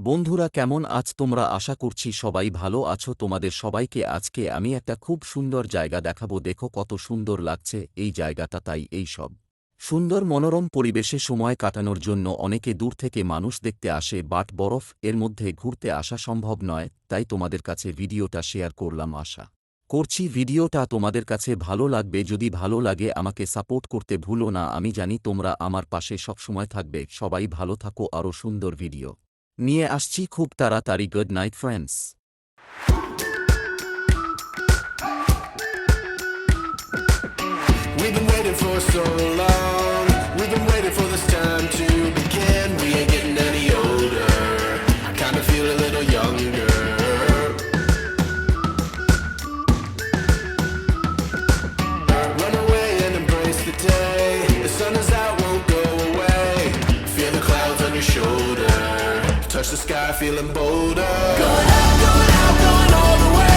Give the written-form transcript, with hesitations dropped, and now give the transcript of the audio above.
বন্ধুরা কেমন আছ তোমরা? আশা করছি সবাই ভালো আছো। তোমাদের সবাইকে আজকে আমি একটা খুব সুন্দর জায়গা দেখাবো। দেখো কত সুন্দর লাগছে এই জায়গাটা। তাই এই সব সুন্দর মনোরম পরিবেশে সময় কাটানোর জন্য অনেকে দূর থেকে মানুষ দেখতে আসে, বাট বরফ এর মধ্যে ঘুরতে আসা সম্ভব নয়। তাই তোমাদের কাছে ভিডিওটা শেয়ার করলাম। আশা করছি ভিডিওটা তোমাদের কাছে ভালো লাগবে। যদি ভালো লাগে আমাকে সাপোর্ট করতে ভুলো না। আমি জানি তোমরা আমার পাশে সবসময় থাকবে। সবাই ভালো থাকো। আরও সুন্দর ভিডিও নিয়ে আসছি খুব তাড়াতাড়ি। Good night friends. We've been waiting for so long. We've been waiting for this time to begin. We ain't getting any older. I kinda feel a little younger. Run away and embrace the day. The sun is out, won't go away. Feel the clouds on your shoulder. Touch the sky, feeling bolder. Going out, going all the way.